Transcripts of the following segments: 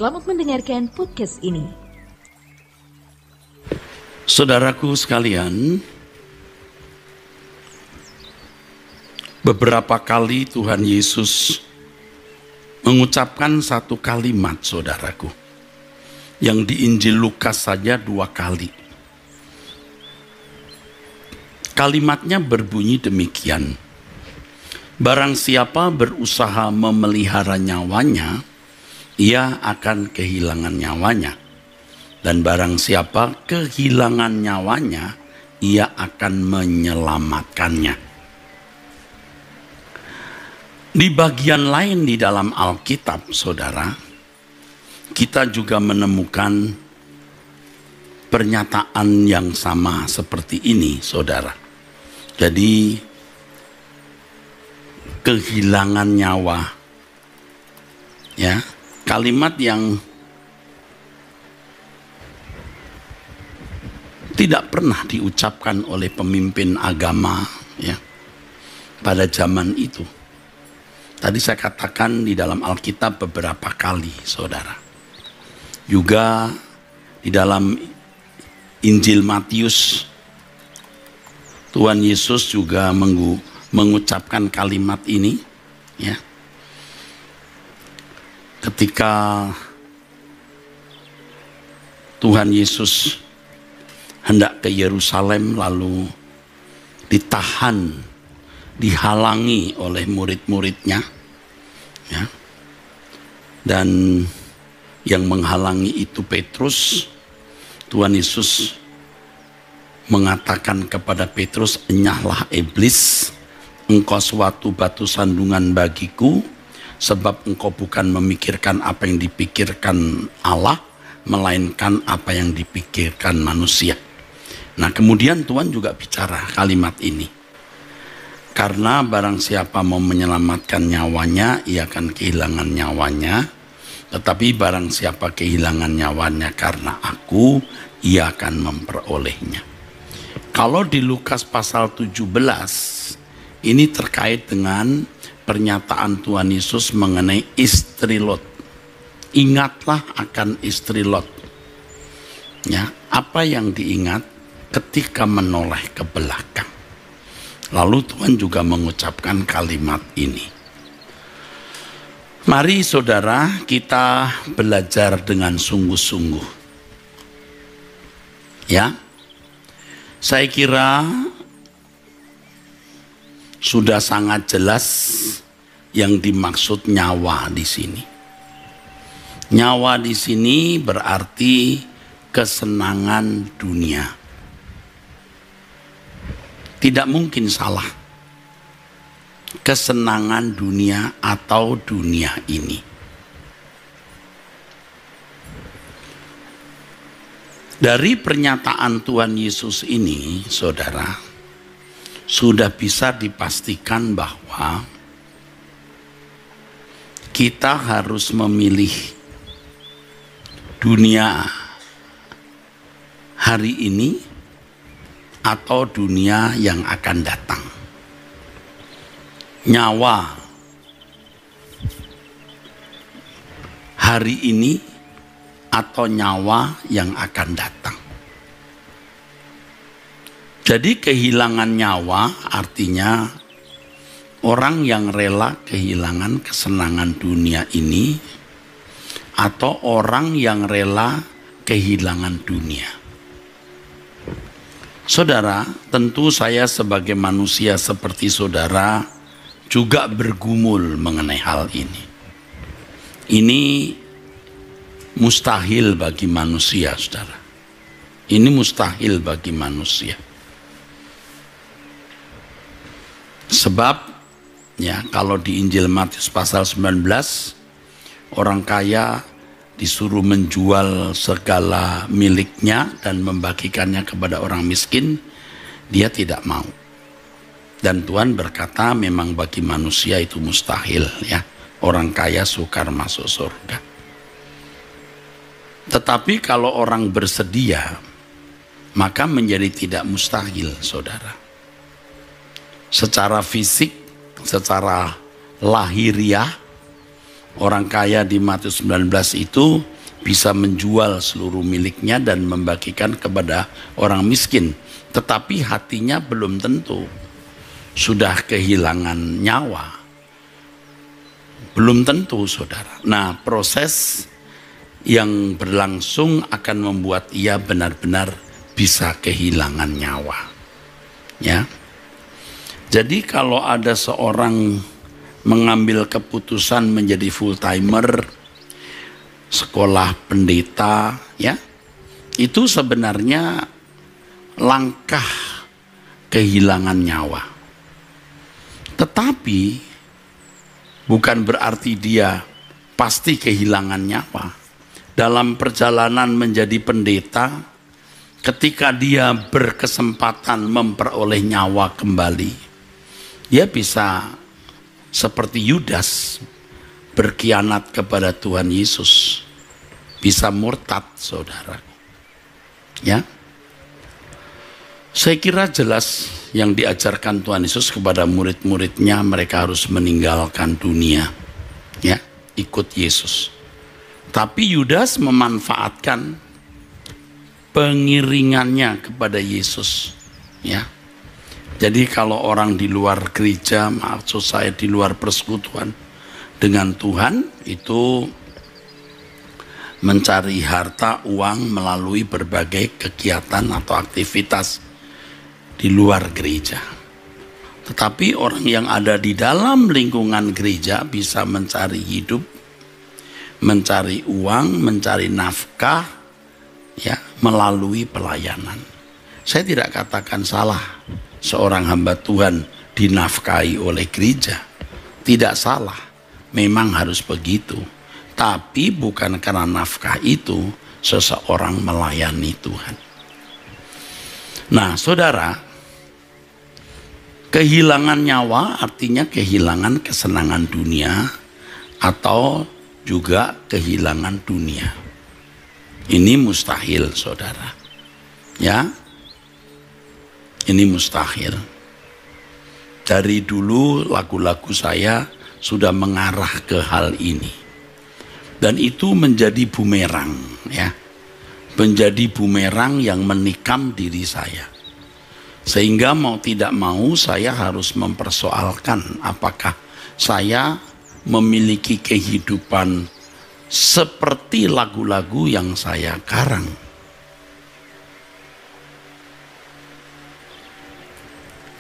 Selamat mendengarkan podcast ini. Saudaraku sekalian, beberapa kali Tuhan Yesus mengucapkan satu kalimat, saudaraku, yang di Injil Lukas saja 2 kali. Kalimatnya berbunyi demikian: barang siapa berusaha memelihara nyawanya, ia akan kehilangan nyawanya. Dan barang siapa kehilangan nyawanya, ia akan menyelamatkannya. Di bagian lain di dalam Alkitab, saudara, kita juga menemukan pernyataan yang sama seperti ini, saudara. Jadi, kehilangan nyawa, ya, kalimat yang tidak pernah diucapkan oleh pemimpin agama, ya, pada zaman itu. Tadi saya katakan di dalam Alkitab beberapa kali, saudara. Juga di dalam Injil Matius, Tuhan Yesus juga mengucapkan kalimat ini, ya. Ketika Tuhan Yesus hendak ke Yerusalem, lalu ditahan, dihalangi oleh murid-muridnya, ya. Dan yang menghalangi itu Petrus. Tuhan Yesus mengatakan kepada Petrus, "Enyahlah iblis, engkau suatu batu sandungan bagiku, sebab engkau bukan memikirkan apa yang dipikirkan Allah, melainkan apa yang dipikirkan manusia." Nah, kemudian Tuhan juga bicara kalimat ini. Karena barang siapa mau menyelamatkan nyawanya, ia akan kehilangan nyawanya. Tetapi barang siapa kehilangan nyawanya karena aku, ia akan memperolehnya. Kalau di Lukas pasal 17, ini terkait dengan pernyataan Tuhan Yesus mengenai istri Lot. Ingatlah akan istri Lot. Ya, apa yang diingat ketika menoleh ke belakang? Lalu Tuhan juga mengucapkan kalimat ini. Mari saudara, kita belajar dengan sungguh-sungguh. Ya, saya kira sudah sangat jelas yang dimaksud nyawa di sini. Nyawa di sini berarti kesenangan dunia. Tidak mungkin salah. Kesenangan dunia atau dunia ini. Dari pernyataan Tuhan Yesus ini, saudara, sudah bisa dipastikan bahwa kita harus memilih dunia hari ini atau dunia yang akan datang. Nyawa hari ini atau nyawa yang akan datang. Jadi kehilangan nyawa artinya orang yang rela kehilangan kesenangan dunia ini, atau orang yang rela kehilangan dunia. Saudara, tentu saya sebagai manusia seperti saudara juga bergumul mengenai hal ini. Ini mustahil bagi manusia, saudara. Ini mustahil bagi manusia. Sebab, ya, kalau di Injil Matius pasal 19, orang kaya disuruh menjual segala miliknya dan membagikannya kepada orang miskin, dia tidak mau. Dan Tuhan berkata memang bagi manusia itu mustahil, ya, orang kaya sukar masuk surga. Tetapi kalau orang bersedia, maka menjadi tidak mustahil, saudara. Secara fisik, secara lahiriah, Orang kaya di Matius 19 itu bisa menjual seluruh miliknya dan membagikan kepada orang miskin. Tetapi hatinya belum tentu sudah kehilangan nyawa. Belum tentu, saudara. Nah, proses yang berlangsung akan membuat ia benar-benar bisa kehilangan nyawa. Ya. Jadi kalau ada seorang mengambil keputusan menjadi full timer, sekolah pendeta, ya, itu sebenarnya langkah kehilangan nyawa. Tetapi bukan berarti dia pasti kehilangan nyawa. Dalam perjalanan menjadi pendeta, ketika dia berkesempatan memperoleh nyawa kembali, dia bisa seperti Yudas berkhianat kepada Tuhan Yesus, bisa murtad, saudara. Ya, saya kira jelas yang diajarkan Tuhan Yesus kepada murid-muridnya, mereka harus meninggalkan dunia, ya, ikut Yesus. Tapi Yudas memanfaatkan pengiringannya kepada Yesus, ya. Jadi kalau orang di luar gereja, maksud saya di luar persekutuan dengan Tuhan, itu mencari harta, uang melalui berbagai kegiatan atau aktivitas di luar gereja. Tetapi orang yang ada di dalam lingkungan gereja bisa mencari hidup, mencari uang, mencari nafkah, ya, melalui pelayanan. Saya tidak katakan salah seorang hamba Tuhan dinafkahi oleh gereja. Tidak salah, memang harus begitu. Tapi bukan karena nafkah itu seseorang melayani Tuhan. Nah, saudara, kehilangan nyawa artinya kehilangan kesenangan dunia atau juga kehilangan dunia. Ini mustahil, saudara. Ya, ini mustahil. Dari dulu lagu-lagu saya sudah mengarah ke hal ini. Dan itu menjadi bumerang, ya. Menjadi bumerang yang menikam diri saya. Sehingga mau tidak mau saya harus mempersoalkan apakah saya memiliki kehidupan seperti lagu-lagu yang saya karang.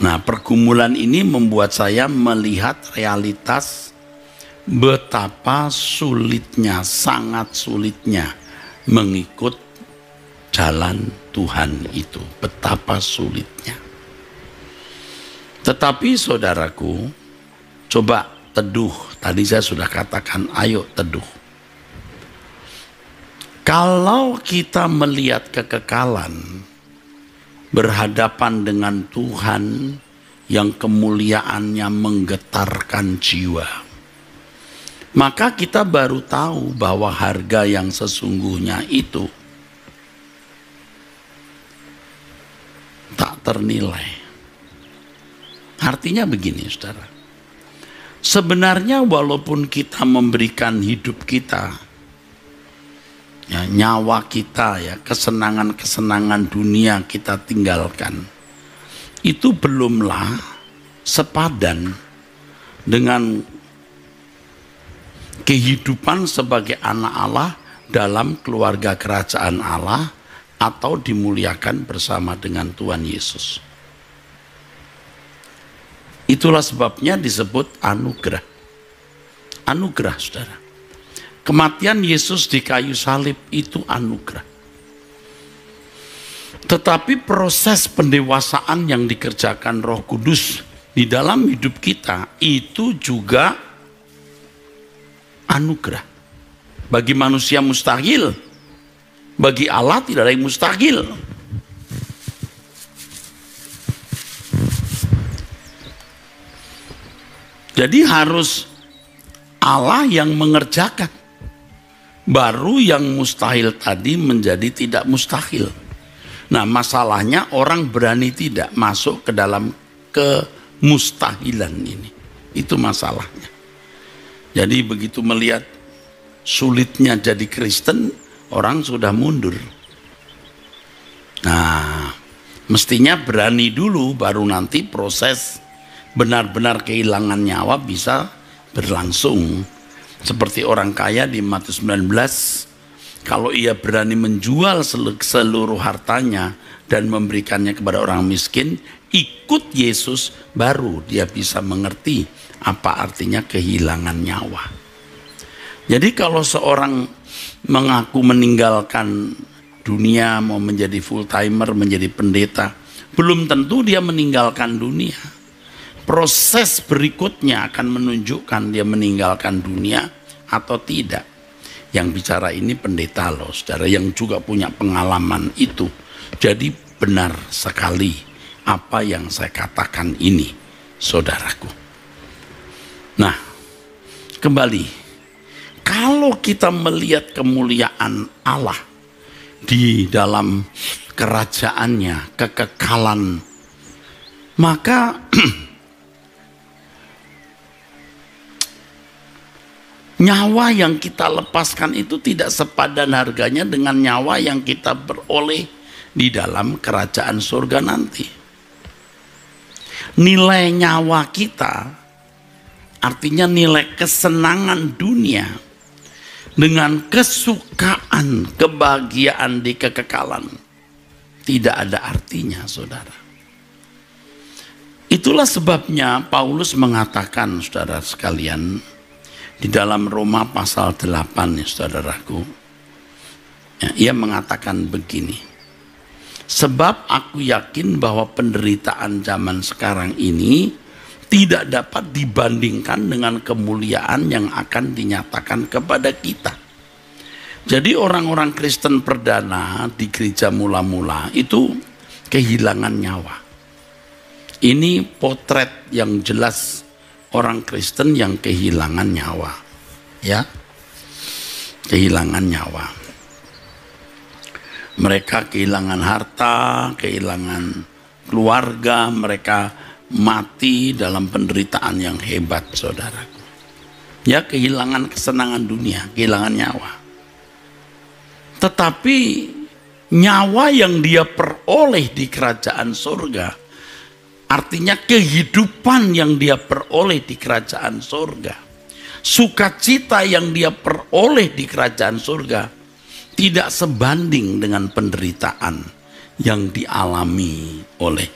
Nah, pergumulan ini membuat saya melihat realitas betapa sulitnya, sangat sulitnya mengikut jalan Tuhan itu. Betapa sulitnya. Tetapi saudaraku, coba teduh. Tadi saya sudah katakan, ayo teduh. Kalau kita melihat kekekalan, berhadapan dengan Tuhan yang kemuliaannya menggetarkan jiwa, maka kita baru tahu bahwa harga yang sesungguhnya itu tak ternilai. Artinya begini, saudara. Sebenarnya walaupun kita memberikan hidup kita, ya, nyawa kita, ya, kesenangan-kesenangan dunia kita tinggalkan, itu belumlah sepadan dengan kehidupan sebagai anak Allah dalam keluarga kerajaan Allah atau dimuliakan bersama dengan Tuhan Yesus. Itulah sebabnya disebut anugerah. Anugerah, saudara. Kematian Yesus di kayu salib itu anugerah. Tetapi proses pendewasaan yang dikerjakan Roh Kudus di dalam hidup kita itu juga anugerah. Bagi manusia mustahil, bagi Allah tidak ada yang mustahil. Jadi harus Allah yang mengerjakan. Baru yang mustahil tadi menjadi tidak mustahil. Nah, masalahnya orang berani tidak masuk ke dalam kemustahilan ini. Itu masalahnya. Jadi begitu melihat sulitnya jadi Kristen, orang sudah mundur. Nah, mestinya berani dulu, baru nanti proses benar-benar kehilangan nyawa bisa berlangsung. Seperti orang kaya di Matius 19, kalau ia berani menjual seluruh hartanya dan memberikannya kepada orang miskin, ikut Yesus, baru dia bisa mengerti apa artinya kehilangan nyawa. Jadi kalau seorang mengaku meninggalkan dunia, mau menjadi full timer, menjadi pendeta, belum tentu dia meninggalkan dunia. Proses berikutnya akan menunjukkan dia meninggalkan dunia atau tidak. Yang bicara ini pendeta loh, saudara, yang juga punya pengalaman itu. Jadi benar sekali apa yang saya katakan ini, saudaraku. Nah, kembali, kalau kita melihat kemuliaan Allah di dalam kerajaannya, kekekalan, maka nyawa yang kita lepaskan itu tidak sepadan harganya dengan nyawa yang kita beroleh di dalam kerajaan surga nanti. Nilai nyawa kita, artinya nilai kesenangan dunia, dengan kesukaan, kebahagiaan di kekekalan, tidak ada artinya, saudara. Itulah sebabnya Paulus mengatakan, saudara sekalian, di dalam Roma pasal 8, ya saudaraku, ya, ia mengatakan begini, sebab aku yakin bahwa penderitaan zaman sekarang ini tidak dapat dibandingkan dengan kemuliaan yang akan dinyatakan kepada kita. Jadi orang-orang Kristen perdana di gereja mula-mula itu kehilangan nyawa. Ini potret yang jelas orang Kristen yang kehilangan nyawa, ya, kehilangan nyawa. Mereka kehilangan harta, kehilangan keluarga, mereka mati dalam penderitaan yang hebat, saudaraku. Ya, kehilangan kesenangan dunia, kehilangan nyawa. Tetapi nyawa yang dia peroleh di kerajaan surga, artinya kehidupan yang dia peroleh di kerajaan surga, sukacita yang dia peroleh di kerajaan surga, tidak sebanding dengan penderitaan yang dialami oleh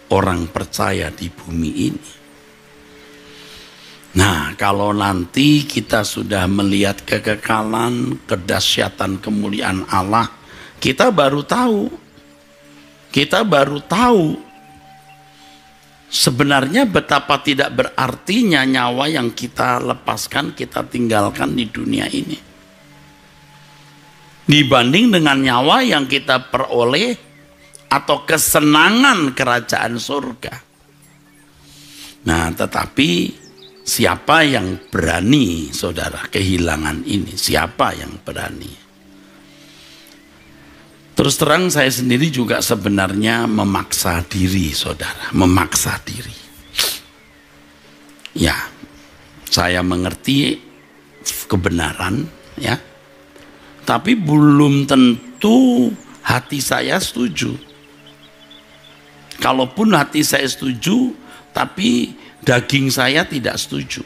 orang percaya di bumi ini. Nah, kalau nanti kita sudah melihat kekekalan, kedahsyatan kemuliaan Allah, kita baru tahu sebenarnya betapa tidak berartinya nyawa yang kita lepaskan, kita tinggalkan di dunia ini, dibanding dengan nyawa yang kita peroleh atau kesenangan kerajaan surga. Nah, tetapi siapa yang berani, saudara, kehilangan ini? Siapa yang berani? Terus terang saya sendiri juga sebenarnya memaksa diri, saudara, memaksa diri. Ya, saya mengerti kebenaran, ya, tapi belum tentu hati saya setuju. Kalaupun hati saya setuju, tapi daging saya tidak setuju,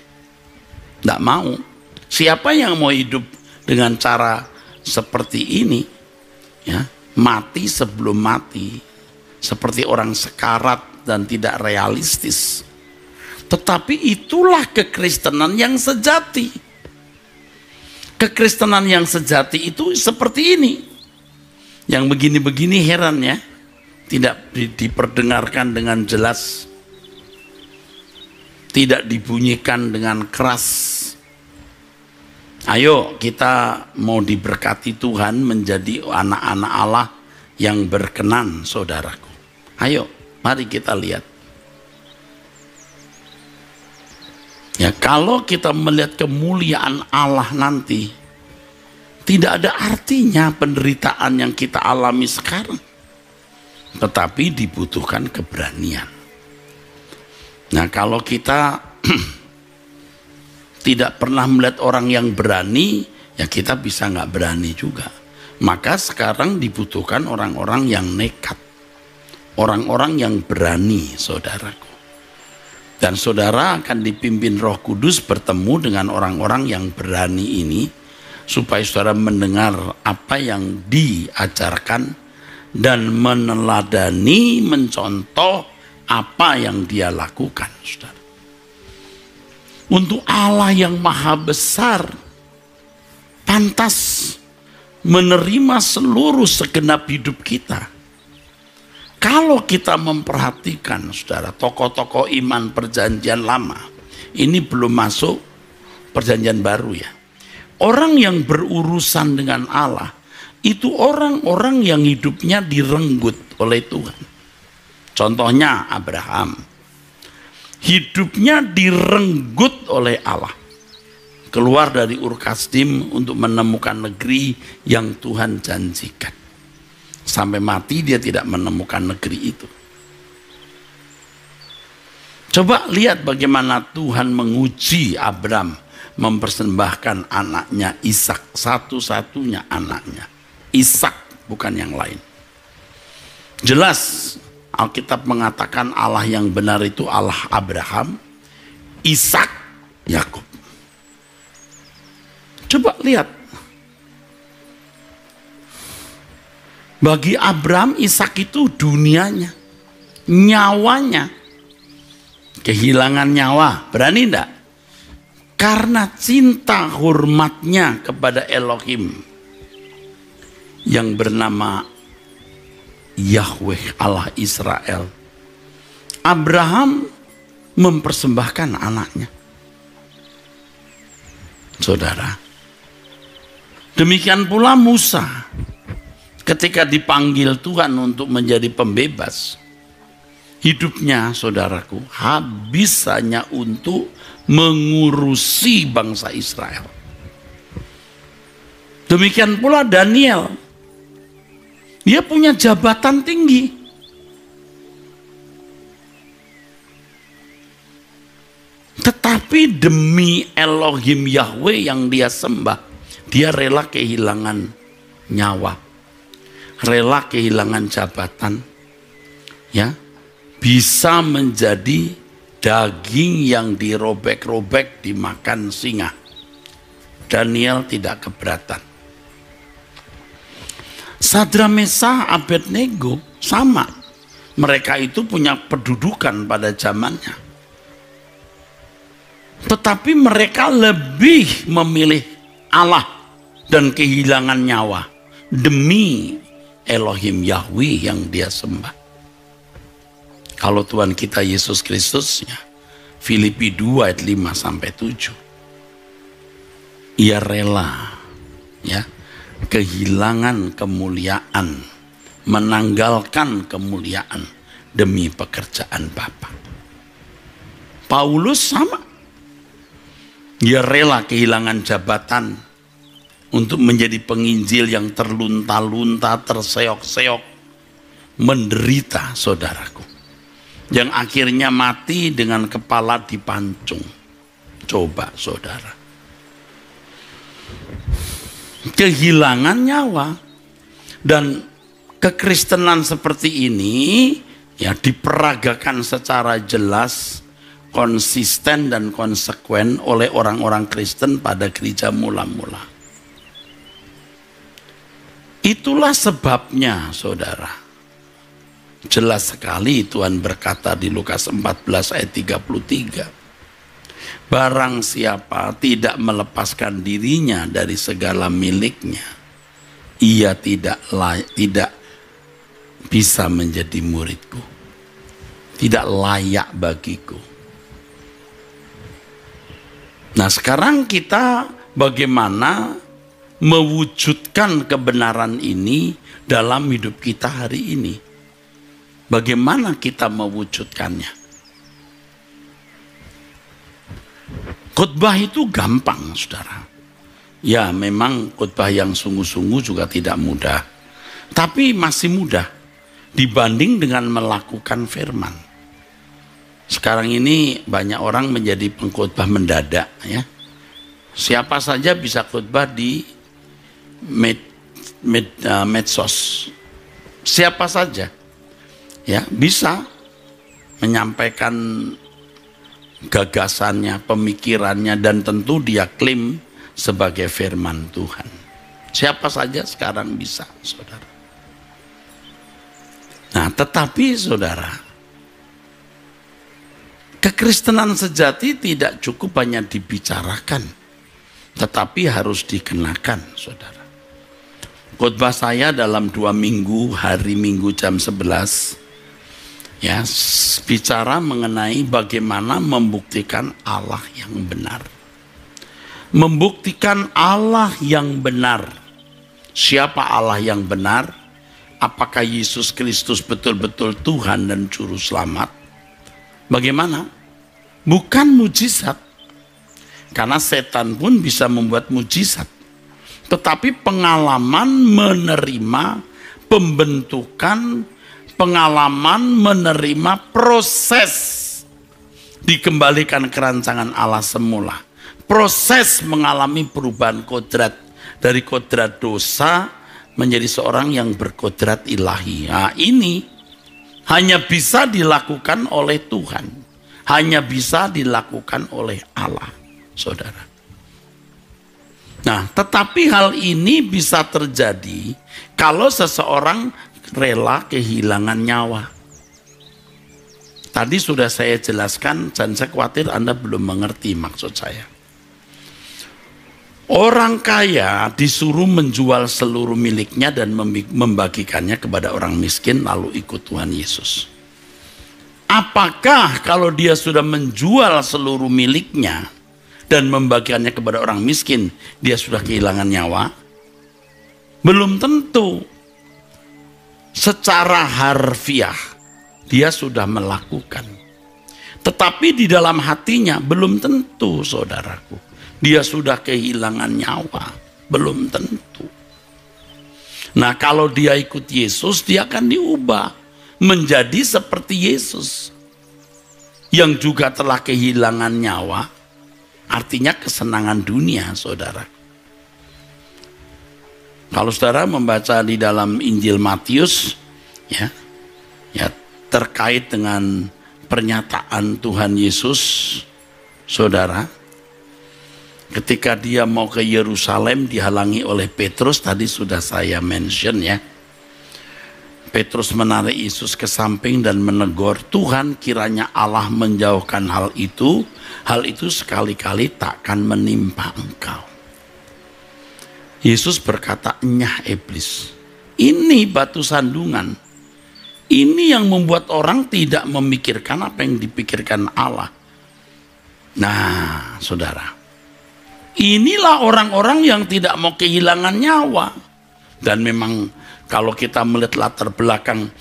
tidak mau. Siapa yang mau hidup dengan cara seperti ini, ya, mati sebelum mati, seperti orang sekarat dan tidak realistis? Tetapi itulah kekristenan yang sejati. Kekristenan yang sejati itu seperti ini. Yang begini-begini heran, ya, tidak diperdengarkan dengan jelas, tidak dibunyikan dengan keras. Ayo kita mau diberkati Tuhan menjadi anak-anak Allah yang berkenan, saudaraku. Ayo, mari kita lihat. Ya, kalau kita melihat kemuliaan Allah nanti, tidak ada artinya penderitaan yang kita alami sekarang. Tetapi dibutuhkan keberanian. Nah, kalau kita tidak pernah melihat orang yang berani, ya kita bisa nggak berani juga. Maka sekarang dibutuhkan orang-orang yang nekat, orang-orang yang berani, saudaraku. Dan saudara akan dipimpin Roh Kudus bertemu dengan orang-orang yang berani ini, supaya saudara mendengar apa yang diajarkan dan meneladani, mencontoh apa yang dia lakukan, saudara. Untuk Allah yang maha besar, pantas menerima seluruh segenap hidup kita. Kalau kita memperhatikan, saudara, tokoh-tokoh iman perjanjian lama, ini belum masuk perjanjian baru ya. Orang yang berurusan dengan Allah, itu orang-orang yang hidupnya direnggut oleh Tuhan. Contohnya Abraham. Hidupnya direnggut oleh Allah. Keluar dari Ur Kasdim untuk menemukan negeri yang Tuhan janjikan. Sampai mati dia tidak menemukan negeri itu. Coba lihat bagaimana Tuhan menguji Abraham mempersembahkan anaknya Ishak, satu-satunya anaknya. Ishak, bukan yang lain. Jelas Alkitab mengatakan Allah yang benar itu Allah Abraham, Ishak, Yakub. Coba lihat. Bagi Abraham, Ishak itu dunianya, nyawanya. Kehilangan nyawa, berani enggak? Karena cinta hormatnya kepada Elohim yang bernama Yahweh Allah Israel. Abraham mempersembahkan anaknya. Saudara, demikian pula Musa ketika dipanggil Tuhan untuk menjadi pembebas. Hidupnya, saudaraku, habis hanya untuk mengurusi bangsa Israel. Demikian pula Daniel. Dia punya jabatan tinggi. Tetapi demi Elohim Yahweh yang dia sembah, dia rela kehilangan nyawa, rela kehilangan jabatan, ya, bisa menjadi daging yang dirobek-robek dimakan singa. Daniel tidak keberatan. Sadra Mesah Abednego sama. Mereka itu punya kedudukan pada zamannya. Tetapi mereka lebih memilih Allah dan kehilangan nyawa demi Elohim Yahweh yang dia sembah. Kalau Tuhan kita Yesus Kristus, ya, Filipi 2 ayat 5 sampai 7. Ia rela, ya, kehilangan kemuliaan, menanggalkan kemuliaan demi pekerjaan Bapa. Paulus sama. Dia rela kehilangan jabatan untuk menjadi penginjil yang terlunta-lunta, terseok-seok, menderita, saudaraku. Yang akhirnya mati dengan kepala dipancung. Coba, saudara. Kehilangan nyawa. Dan kekristenan seperti ini ya diperagakan secara jelas, konsisten dan konsekuen oleh orang-orang Kristen pada gereja mula-mula. Itulah sebabnya, saudara, jelas sekali Tuhan berkata di Lukas 14 ayat 33, barang siapa tidak melepaskan dirinya dari segala miliknya, ia tidak bisa menjadi muridku, tidak layak bagiku. Nah, sekarang kita bagaimana mewujudkan kebenaran ini dalam hidup kita hari ini? Bagaimana kita mewujudkannya? Khotbah itu gampang, saudara. Ya, memang khotbah yang sungguh-sungguh juga tidak mudah. Tapi masih mudah dibanding dengan melakukan firman. Sekarang ini banyak orang menjadi pengkhotbah mendadak, ya. Siapa saja bisa khotbah di medsos. Siapa saja ya bisa menyampaikan gagasannya, pemikirannya, dan tentu dia klaim sebagai firman Tuhan. Siapa saja sekarang bisa, saudara. Nah, tetapi saudara, kekristenan sejati tidak cukup hanya dibicarakan, tetapi harus dikenakan, saudara. Khotbah saya dalam 2 minggu, hari Minggu jam 11, ya, bicara mengenai bagaimana membuktikan Allah yang benar. Membuktikan Allah yang benar. Siapa Allah yang benar? Apakah Yesus Kristus betul-betul Tuhan dan Juru Selamat? Bagaimana? Bukan mujizat. Karena setan pun bisa membuat mujizat. Tetapi pengalaman menerima pembentukan, pengalaman menerima proses dikembalikan ke rancangan Allah semula. Proses mengalami perubahan kodrat dari kodrat dosa menjadi seorang yang berkodrat ilahi. Nah, ini hanya bisa dilakukan oleh Tuhan, hanya bisa dilakukan oleh Allah, saudara. Nah, tetapi hal ini bisa terjadi kalau seseorang rela kehilangan nyawa. Tadi sudah saya jelaskan dan saya khawatir Anda belum mengerti maksud saya. Orang kaya disuruh menjual seluruh miliknya dan membagikannya kepada orang miskin lalu ikut Tuhan Yesus. Apakah kalau dia sudah menjual seluruh miliknya dan membagikannya kepada orang miskin, dia sudah kehilangan nyawa? Belum tentu. Secara harfiah dia sudah melakukan. Tetapi di dalam hatinya belum tentu, saudaraku. Dia sudah kehilangan nyawa, belum tentu. Nah, kalau dia ikut Yesus, dia akan diubah menjadi seperti Yesus yang juga telah kehilangan nyawa. Artinya kesenangan dunia, saudara. Kalau saudara membaca di dalam Injil Matius, ya terkait dengan pernyataan Tuhan Yesus, saudara. Ketika dia mau ke Yerusalem dihalangi oleh Petrus, tadi sudah saya mention ya. Petrus menarik Yesus ke samping dan menegur, Tuhan kiranya Allah menjauhkan hal itu sekali-kali takkan menimpa engkau. Yesus berkata, "Nyah iblis, ini batu sandungan. Ini yang membuat orang tidak memikirkan apa yang dipikirkan Allah." Nah, saudara, inilah orang-orang yang tidak mau kehilangan nyawa. Dan memang kalau kita melihat latar belakang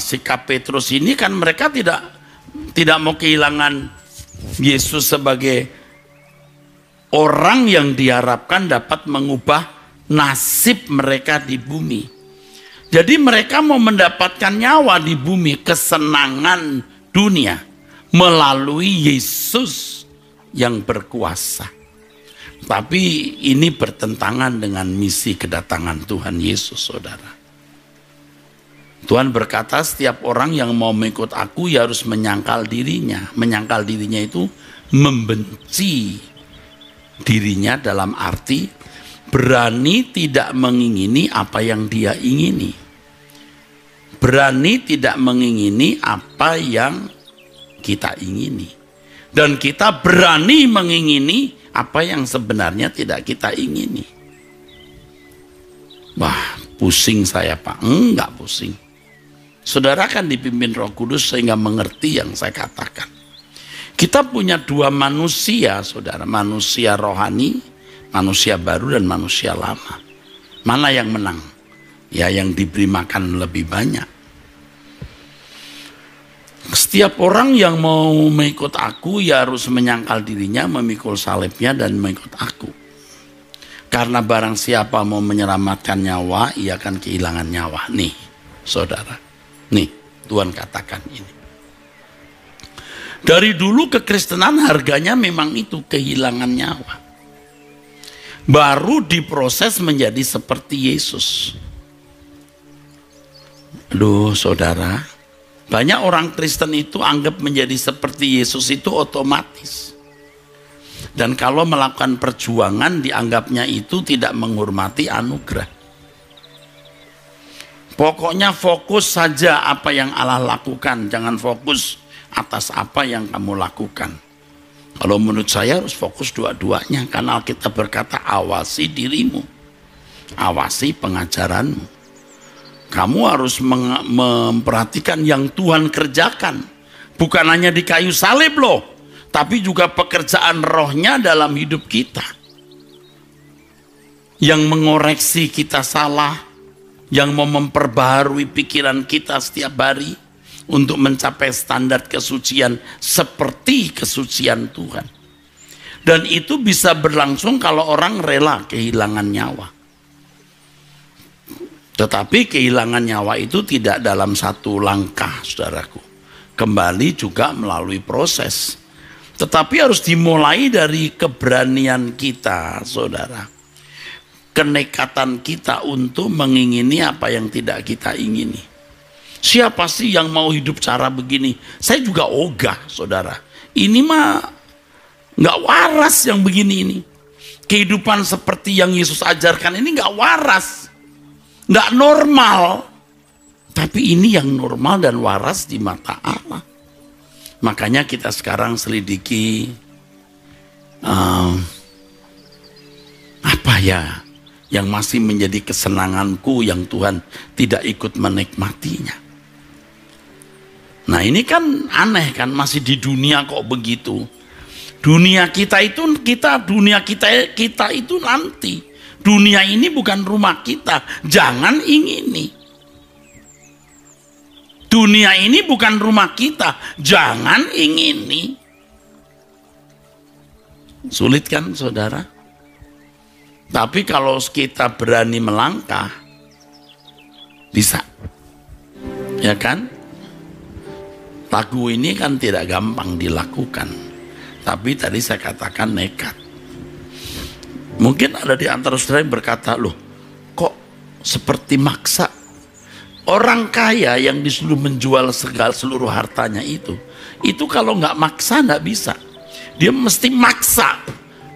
sikap Petrus ini kan mereka tidak mau kehilangan Yesus sebagai orang yang diharapkan dapat mengubah nasib mereka di bumi. Jadi mereka mau mendapatkan nyawa di bumi, kesenangan dunia melalui Yesus yang berkuasa. Tapi ini bertentangan dengan misi kedatangan Tuhan Yesus, saudara. Tuhan berkata setiap orang yang mau mengikut aku ya harus menyangkal dirinya. Menyangkal dirinya itu membenci dirinya dalam arti berani tidak mengingini apa yang dia ingini. Berani tidak mengingini apa yang kita ingini. Dan kita berani mengingini apa yang sebenarnya tidak kita ingini. Wah, pusing saya Pak. Enggak pusing. Saudara kan dipimpin Roh Kudus sehingga mengerti yang saya katakan. Kita punya dua manusia, saudara. Manusia rohani, manusia baru dan manusia lama. Mana yang menang? Ya, yang diberi makan lebih banyak. Setiap orang yang mau mengikut aku ya harus menyangkal dirinya, memikul salibnya dan mengikut aku. Karena barang siapa mau menyelamatkan nyawa, ia akan kehilangan nyawa. Nih, saudara. Nih, Tuhan katakan ini. Dari dulu kekristenan harganya memang itu, kehilangan nyawa. baru diproses menjadi seperti Yesus. Aduh saudara, banyak orang Kristen itu anggap menjadi seperti Yesus itu otomatis. Dan kalau melakukan perjuangan dianggapnya itu tidak menghormati anugerah. Pokoknya fokus saja apa yang Allah lakukan, jangan fokus atas apa yang kamu lakukan. Kalau menurut saya harus fokus dua-duanya, karena Alkitab berkata awasi dirimu, awasi pengajaranmu. Kamu harus memperhatikan yang Tuhan kerjakan, bukan hanya di kayu salib loh, tapi juga pekerjaan rohnya dalam hidup kita, yang mengoreksi kita salah, yang mau memperbaharui pikiran kita setiap hari untuk mencapai standar kesucian seperti kesucian Tuhan. Dan itu bisa berlangsung kalau orang rela kehilangan nyawa. Tetapi kehilangan nyawa itu tidak dalam satu langkah, saudaraku. Kembali juga melalui proses. Tetapi harus dimulai dari keberanian kita, saudara. Kenekatan kita untuk mengingini apa yang tidak kita ingini. Siapa sih yang mau hidup cara begini? Saya juga ogah, saudara. Ini mah nggak waras yang begini ini. Kehidupan seperti yang Yesus ajarkan ini nggak waras. Nggak normal, tapi ini yang normal dan waras di mata Allah. Makanya kita sekarang selidiki apa ya yang masih menjadi kesenanganku yang Tuhan tidak ikut menikmatinya. Nah ini kan aneh kan, masih di dunia kok begitu. Dunia kita itu dunia kita itu nanti. Dunia ini bukan rumah kita, jangan ingini. Dunia ini bukan rumah kita, jangan ingini. Sulit kan saudara? Tapi kalau kita berani melangkah, bisa. Ya kan? Lagu ini kan tidak gampang dilakukan. Tapi tadi saya katakan nekat. Mungkin ada di antara saudara yang berkata, loh kok seperti maksa. Orang kaya yang disuruh menjual seluruh hartanya itu kalau nggak maksa nggak bisa. Dia mesti maksa,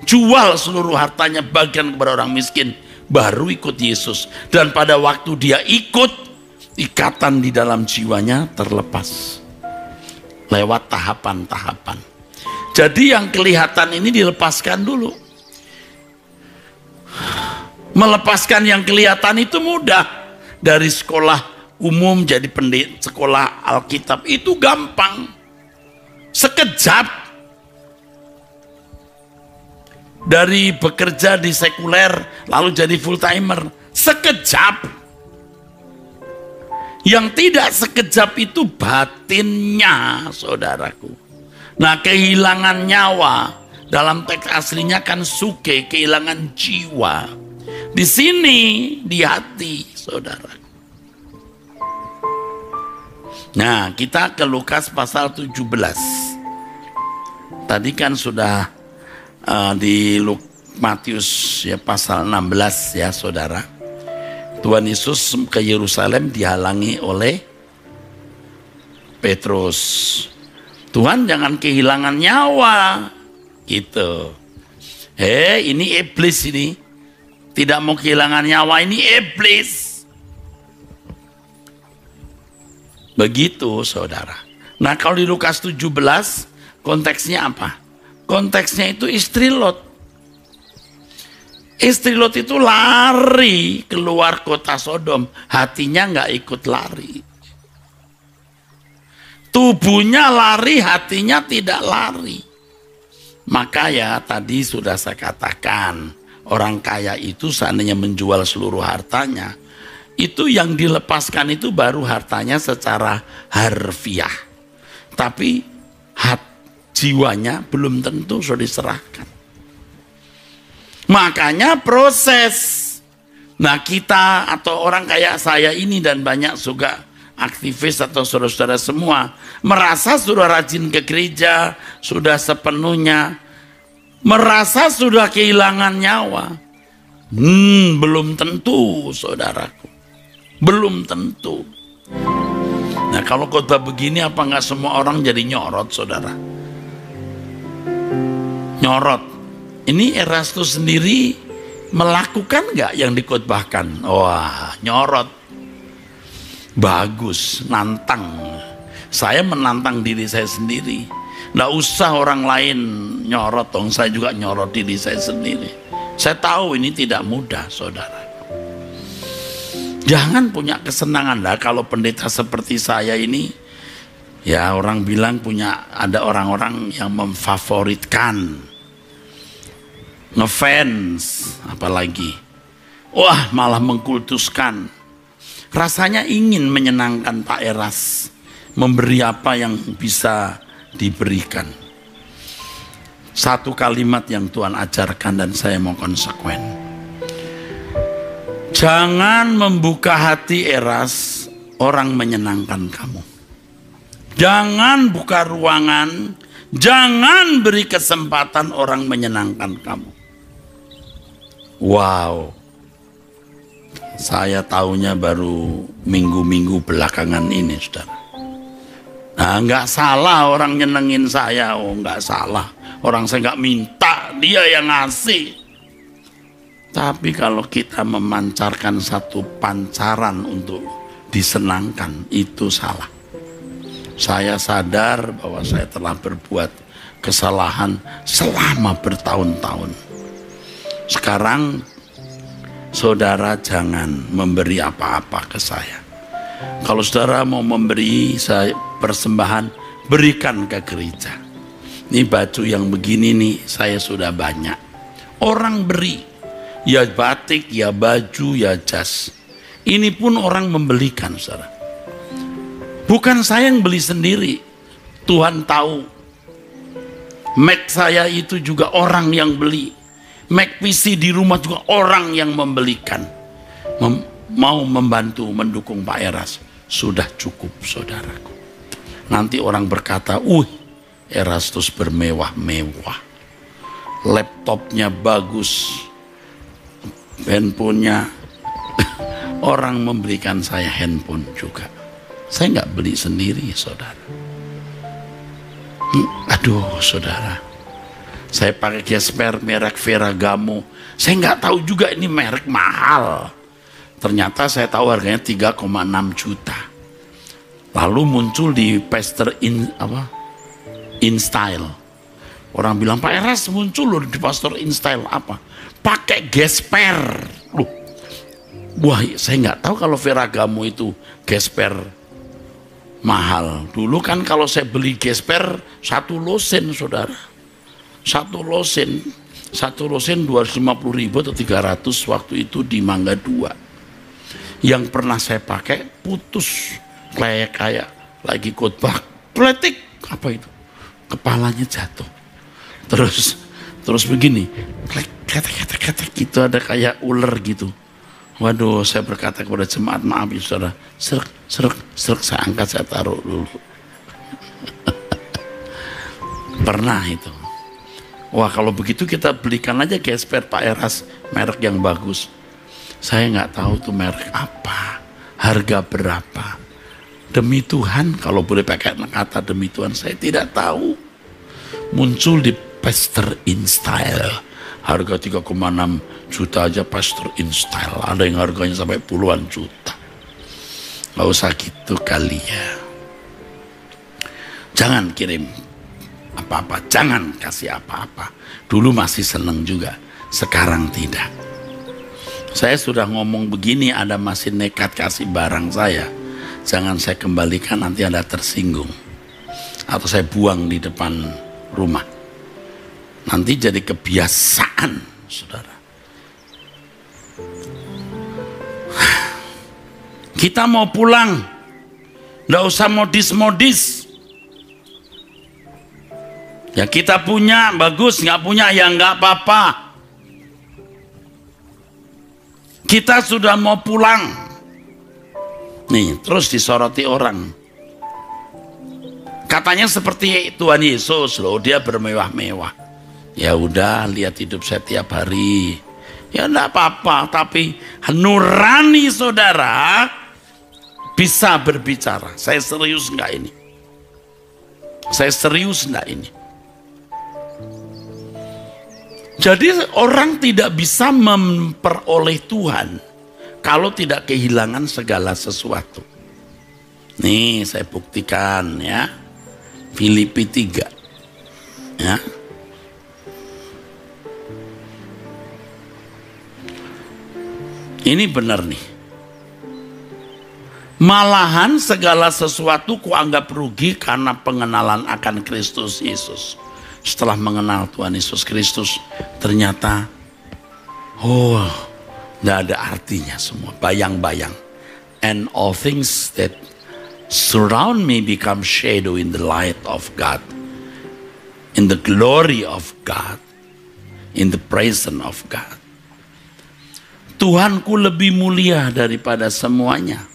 jual seluruh hartanya bagian kepada orang miskin, baru ikut Yesus. Dan pada waktu dia ikut, ikatan di dalam jiwanya terlepas. Lewat tahapan-tahapan. Jadi yang kelihatan ini dilepaskan dulu. Melepaskan yang kelihatan itu mudah. Dari sekolah umum jadi sekolah Alkitab itu gampang. Sekejap. Dari bekerja di sekuler lalu jadi full timer. Sekejap. Yang tidak sekejap itu batinnya, saudaraku. Nah, kehilangan nyawa dalam teks aslinya kan suke, kehilangan jiwa. Di sini di hati, saudara. Nah, kita ke Lukas pasal 17. Tadi kan sudah di Matius ya pasal 16 ya, saudara. Tuhan Yesus ke Yerusalem dihalangi oleh Petrus. Tuhan jangan kehilangan nyawa, gitu. Ini iblis ini. Tidak mau kehilangan nyawa, ini iblis. Begitu saudara. Nah kalau di Lukas 17 konteksnya apa? Konteksnya itu istri Lot. Istri Lot itu lari keluar kota Sodom. Hatinya nggak ikut lari. Tubuhnya lari, hatinya tidak lari. Maka ya tadi sudah saya katakan, orang kaya itu seandainya menjual seluruh hartanya, itu yang dilepaskan itu baru hartanya secara harfiah. Tapi jiwanya belum tentu sudah diserahkan. Makanya proses. Nah kita atau orang kayak saya ini dan banyak juga aktivis atau saudara-saudara semua merasa sudah rajin ke gereja, sudah sepenuhnya, merasa sudah kehilangan nyawa. Belum tentu, saudaraku. Belum tentu. Nah, kalau khotbah begini apa nggak semua orang jadi nyorot, saudara? Nyorot. Ini Erastus sendiri melakukan nggak yang dikhotbahkan? Wah, nyorot. Bagus, nantang. Saya menantang diri saya sendiri. Nggak usah orang lain nyorot dong, saya juga nyorot diri saya sendiri. Saya tahu ini tidak mudah, saudara. Jangan punya kesenangan lah kalau pendeta seperti saya ini. Ya, orang bilang ada orang-orang yang memfavoritkan, ngefans, apalagi. Wah, malah mengkultuskan. Rasanya ingin menyenangkan Pak Eras, memberi apa yang bisa diberikan. Satu kalimat yang Tuhan ajarkan dan saya mau konsekuen. Jangan membuka hati Eras orang menyenangkan kamu. Jangan buka ruangan, jangan beri kesempatan orang menyenangkan kamu. Wow. Saya tahunya baru minggu-minggu belakangan ini, saudara. Nah, nggak salah orang nyenengin saya, nggak salah. Orang saya nggak minta, dia yang ngasih. Tapi kalau kita memancarkan satu pancaran untuk disenangkan, itu salah. Saya sadar bahwa saya telah berbuat kesalahan selama bertahun-tahun. Sekarang, saudara jangan memberi apa-apa ke saya. Kalau saudara mau memberi saya persembahan, berikan ke gereja. Ini baju yang begini nih, saya sudah banyak. Orang beri, ya batik, ya baju, ya jas. Ini pun orang membelikan, saudara. Bukan saya yang beli sendiri. Tuhan tahu. Mac saya itu juga orang yang beli. Mac PC di rumah juga orang yang membelikan. Mau membantu, mendukung Pak Eras. Sudah cukup, saudaraku. Nanti orang berkata, Erastus bermewah-mewah. Laptopnya bagus. Handphonenya. Orang memberikan saya handphone juga. Saya nggak beli sendiri, saudara. Aduh, saudara. Saya pakai gesper merek Ferragamo. Saya nggak tahu juga ini merek mahal. Ternyata saya tahu harganya 3,6 juta. Lalu muncul di Pastor InStyle. Orang bilang, Pak Eras muncul loh di Pastor InStyle apa? Pakai gesper. Loh. Wah, saya nggak tahu kalau Ferragamo itu gesper mahal. Dulu kan kalau saya beli gesper 1 losen, saudara. 1 losen 250.000 atau 300 waktu itu di Mangga 2. Yang pernah saya pakai putus kayak lagi khotbah, pletik, apa itu? Kepalanya jatuh. Terus begini, ketek gitu, ada kayak ular gitu. Waduh, saya berkata kepada jemaat, maaf ya saudara, serek, saya angkat, saya taruh dulu. Pernah itu. Wah, kalau begitu kita belikan aja gesper Pak Eras, merek yang bagus. Saya nggak tahu tuh merek apa, harga berapa. Demi Tuhan, kalau boleh pakai kata demi Tuhan, saya tidak tahu. Muncul di Pastor InStyle, harga 3,6 juta aja Pastor InStyle. Ada yang harganya sampai puluhan juta. Nggak usah gitu kali ya. Jangan kirim apa-apa, jangan kasih apa-apa. Dulu masih seneng juga, sekarang tidak. Saya sudah ngomong begini, Anda masih nekat kasih barang saya, jangan saya kembalikan, nanti Anda tersinggung. Atau saya buang di depan rumah. Nanti jadi kebiasaan, saudara. Kita mau pulang, nggak usah modis-modis. Ya kita punya, bagus, nggak punya, ya nggak apa-apa. Kita sudah mau pulang. Nih, terus disoroti orang. Katanya seperti Tuhan Yesus loh, dia bermewah-mewah. Ya udah, lihat hidup saya tiap hari. ya enggak apa-apa. Tapi nurani saudara bisa berbicara. Saya serius enggak ini? Saya serius enggak ini? Jadi orang tidak bisa memperoleh Tuhan kalau tidak kehilangan segala sesuatu. Nih saya buktikan ya. Filipi 3. Ya. Ini benar nih. Malahan segala sesuatu kuanggap rugi karena pengenalan akan Kristus Yesus. Setelah mengenal Tuhan Yesus Kristus, ternyata tidak ada artinya semua. Bayang-bayang. And all things that surround me become shadow in the light of God. In the glory of God. In the presence of God. Tuhanku lebih mulia daripada semuanya.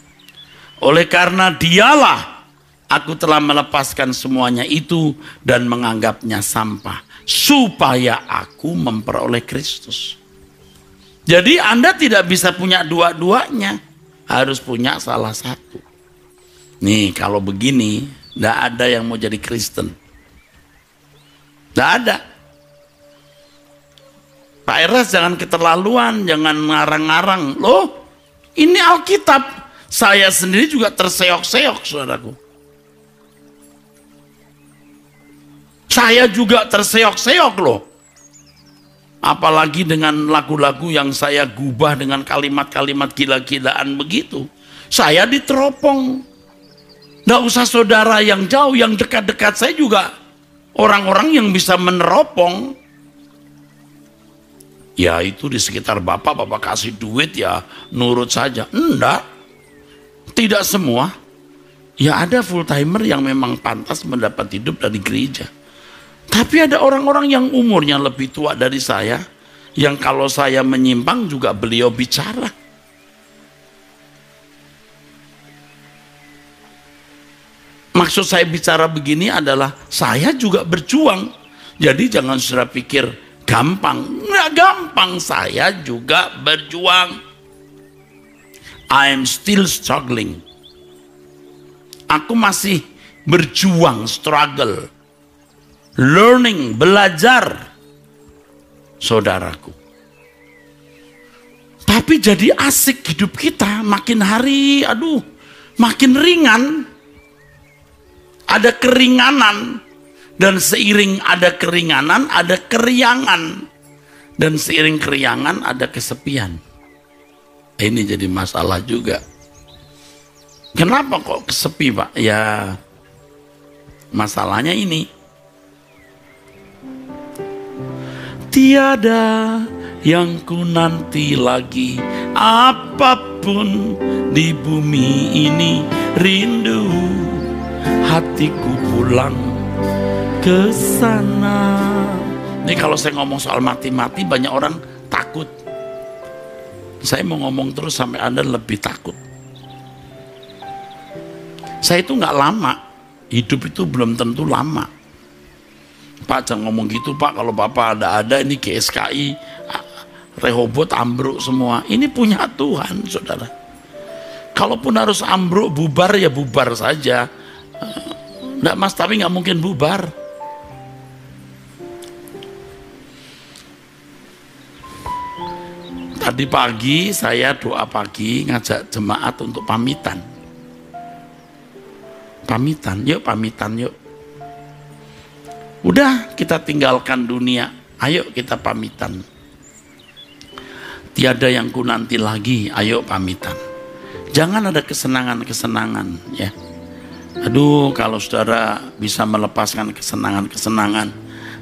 Oleh karena dialah aku telah melepaskan semuanya itu dan menganggapnya sampah. Supaya aku memperoleh Kristus. Jadi Anda tidak bisa punya dua-duanya. Harus punya salah satu. Nih kalau begini, tidak ada yang mau jadi Kristen. Tidak ada. Pak Eras jangan keterlaluan, jangan ngarang-ngarang. Loh, ini Alkitab. Saya sendiri juga terseok-seok, saudaraku. Saya juga terseok-seok loh. Apalagi dengan lagu-lagu yang saya gubah dengan kalimat-kalimat gila-gilaan begitu. Saya diteropong. Nggak usah saudara yang jauh, yang dekat-dekat saya juga. Orang-orang yang bisa meneropong. Ya itu di sekitar bapak kasih duit ya nurut saja. Enggak. Tidak semua. Ya ada full timer yang memang pantas mendapat hidup dari gereja. Tapi ada orang-orang yang umurnya lebih tua dari saya. Yang kalau saya menyimpang juga beliau bicara. Maksud saya bicara begini adalah saya juga berjuang. Jadi jangan saudara pikir gampang. Nggak gampang, saya juga berjuang. I am still struggling. Aku masih berjuang, struggle. Learning, belajar. Saudaraku. Tapi jadi asik hidup kita. Makin hari, makin ringan. Ada keringanan. Dan seiring ada keringanan, ada keriangan. Dan seiring keriangan ada kesepian. Ini jadi masalah juga. Kenapa kok kesepi, Pak? Ya, masalahnya ini. Tiada yang ku nanti lagi, apapun di bumi ini, rindu hatiku pulang ke sana. Ini kalau saya ngomong soal mati-mati banyak orang takut. Saya mau ngomong terus sampai Anda lebih takut. Saya itu nggak lama. Hidup itu belum tentu lama. Pak jangan ngomong gitu Pak, kalau Bapak ada ini GSKI Rehoboth ambruk semua. Ini punya Tuhan saudara. Kalaupun harus ambruk bubar ya bubar saja. Nggak mas, tapi nggak mungkin bubar. Tadi pagi saya doa pagi ngajak jemaat untuk pamitan. Pamitan yuk. Udah kita tinggalkan dunia, ayo kita pamitan. Tiada yang ku nanti lagi, ayo pamitan. Jangan ada kesenangan-kesenangan ya. Kalau saudara bisa melepaskan kesenangan-kesenangan,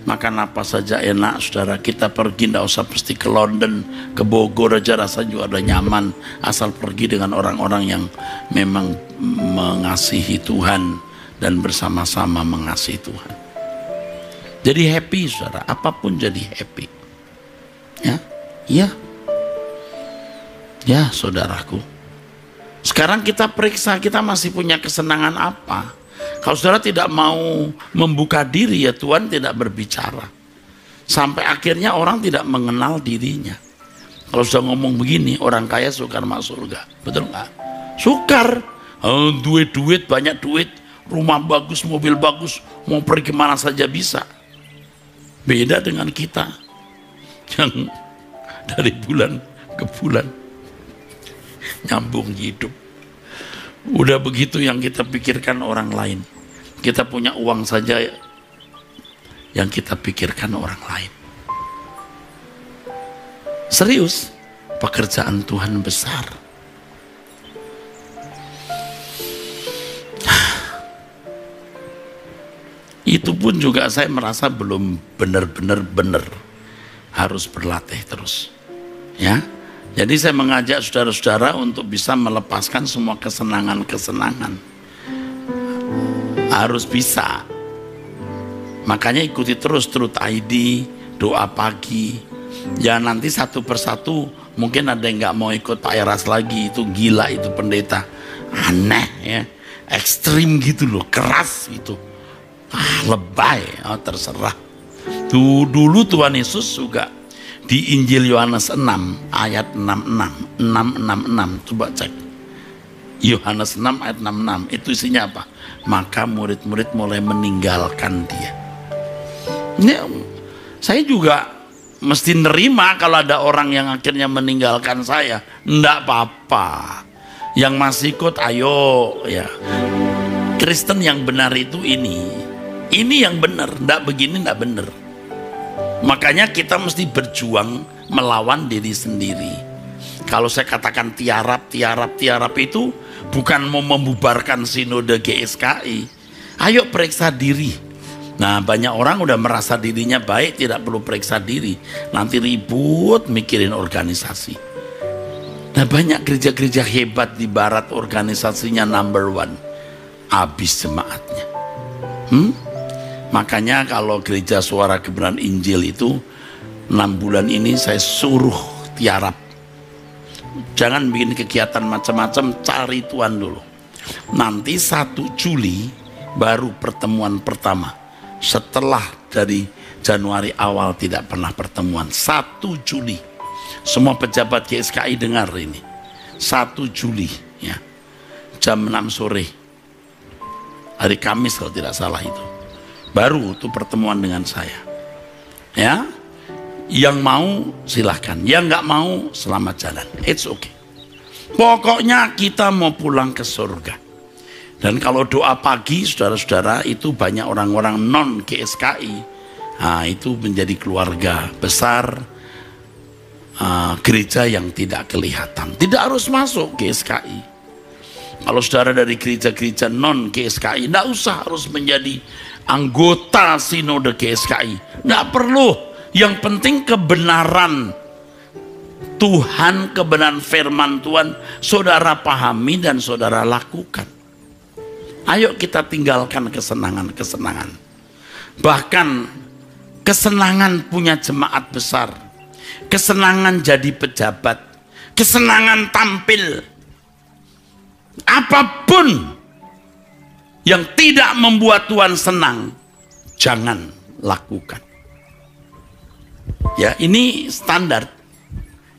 maka apa saja enak saudara. Kita pergi tidak usah pasti ke London, ke Bogor aja rasanya juga udah nyaman. Asal pergi dengan orang-orang yang memang mengasihi Tuhan dan bersama-sama mengasihi Tuhan. Jadi happy saudara, apapun jadi happy. Ya saudaraku. Sekarang kita periksa kita masih punya kesenangan apa. Kalau saudara tidak mau membuka diri ya Tuhan tidak berbicara. Sampai akhirnya orang tidak mengenal dirinya. Kalau sudah ngomong begini, orang kaya sukar masuk surga. Betul nggak? Sukar. Duit, banyak duit, rumah bagus, mobil bagus, mau pergi kemana saja bisa. Beda dengan kita yang dari bulan ke bulan nyambung hidup. Udah begitu yang kita pikirkan orang lain. Kita punya uang saja yang kita pikirkan orang lain. Serius, pekerjaan Tuhan besar. Itu pun juga saya merasa belum benar-benar harus berlatih terus. Ya. Jadi saya mengajak saudara-saudara untuk bisa melepaskan semua kesenangan-kesenangan. Harus bisa. Makanya ikuti terus Truth ID, doa pagi. Ya nanti satu persatu mungkin ada yang nggak mau ikut Pak Eras lagi, itu gila itu pendeta. Aneh ya. Ekstrim gitu loh, keras gitu. Lebay, terserah. Dulu Tuhan Yesus juga di Injil Yohanes 6 ayat 666 coba cek. Yohanes 6 ayat 66 itu isinya apa? Maka murid-murid mulai meninggalkan dia. Ini saya juga mesti nerima kalau ada orang yang akhirnya meninggalkan saya. Enggak apa-apa. Yang masih ikut ayo ya. Kristen yang benar itu ini yang benar, enggak begini enggak benar. Makanya kita mesti berjuang melawan diri sendiri. Kalau saya katakan tiarap itu bukan mau membubarkan sinode GSKI. Ayo periksa diri. Nah banyak orang udah merasa dirinya baik, tidak perlu periksa diri. Nanti ribut mikirin organisasi. Nah banyak gereja-gereja hebat di barat organisasinya number 1. Habis jemaatnya. Makanya kalau gereja Suara Kebenaran Injil itu 6 bulan ini saya suruh tiarap. Jangan bikin kegiatan macam-macam, cari Tuhan dulu. Nanti 1 Juli baru pertemuan pertama. Setelah dari Januari awal tidak pernah pertemuan. 1 Juli. Semua pejabat GSKI dengar ini. 1 Juli ya. Jam 6 sore. Hari Kamis kalau tidak salah itu. Baru itu pertemuan dengan saya. Ya. Yang mau silahkan, yang nggak mau selamat jalan. It's okay. Pokoknya kita mau pulang ke surga. Dan kalau doa pagi, saudara-saudara, itu banyak orang-orang non GSKI. Nah, itu menjadi keluarga besar gereja yang tidak kelihatan. Tidak harus masuk GSKI. Kalau saudara dari gereja-gereja non GSKI, tidak usah harus menjadi anggota sinode GSKI. Tidak perlu. Yang penting kebenaran Tuhan, kebenaran firman Tuhan, saudara pahami dan saudara lakukan. Ayo kita tinggalkan kesenangan-kesenangan. Bahkan kesenangan punya jemaat besar, kesenangan jadi pejabat, kesenangan tampil. Apapun yang tidak membuat Tuhan senang, jangan lakukan. Ya, ini standar.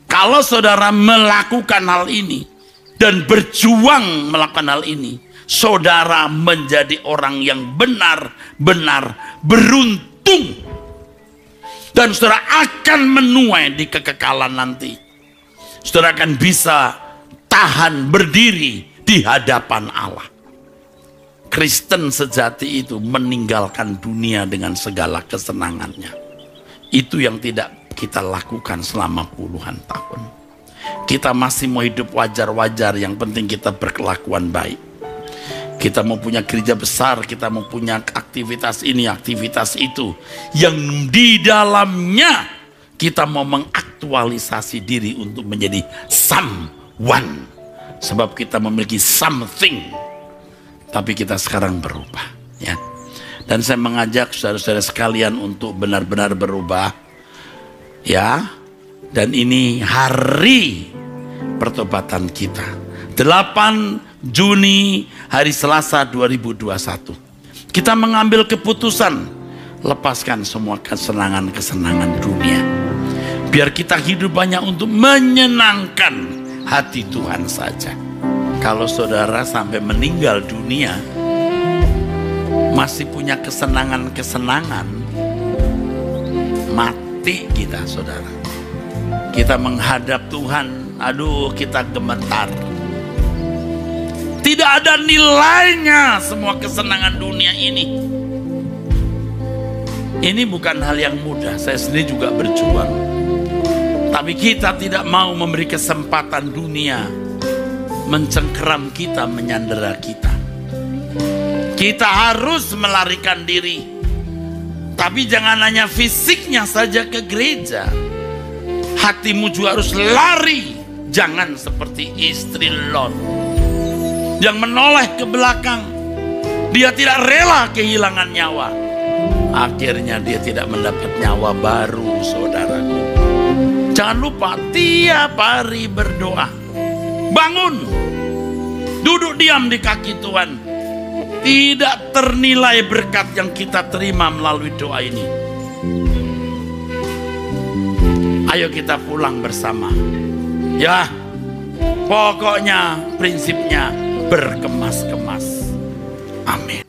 Kalau saudara melakukan hal ini dan berjuang melakukan hal ini, saudara menjadi orang yang benar-benar beruntung. Dan saudara akan menuai di kekekalan nanti. Saudara akan bisa tahan berdiri di hadapan Allah. Kristen sejati itu meninggalkan dunia dengan segala kesenangannya. Itu yang tidak kita lakukan selama puluhan tahun. Kita masih mau hidup wajar-wajar, yang penting kita berkelakuan baik. Kita mau punya gereja besar, kita mau punya aktivitas ini, aktivitas itu, yang di dalamnya kita mau mengaktualisasi diri untuk menjadi someone. Sebab kita memiliki something, tapi kita sekarang berubah, ya. Dan saya mengajak saudara-saudara sekalian untuk benar-benar berubah, ya. Dan ini hari pertobatan kita, 8 Juni hari Selasa 2021. Kita mengambil keputusan lepaskan semua kesenangan-kesenangan dunia. Biar kita hidup banyak untuk menyenangkan hati Tuhan saja. Kalau saudara sampai meninggal dunia masih punya kesenangan-kesenangan, mati kita, saudara. Kita menghadap Tuhan, aduh, kita gemetar. Tidak ada nilainya semua kesenangan dunia ini. Ini bukan hal yang mudah. Saya sendiri juga berjuang. Tapi kita tidak mau memberi kesempatan dunia mencengkeram kita, menyandera kita. Kita harus melarikan diri. Tapi jangan hanya fisiknya saja ke gereja. Hatimu juga harus lari. Jangan seperti istri Lot yang menoleh ke belakang. Dia tidak rela kehilangan nyawa. Akhirnya dia tidak mendapat nyawa baru, saudaraku. Jangan lupa tiap hari berdoa. Bangun, duduk diam di kaki Tuhan. Tidak ternilai berkat yang kita terima melalui doa ini. Ayo kita pulang bersama. Ya, pokoknya prinsipnya berkemas-kemas. Amin.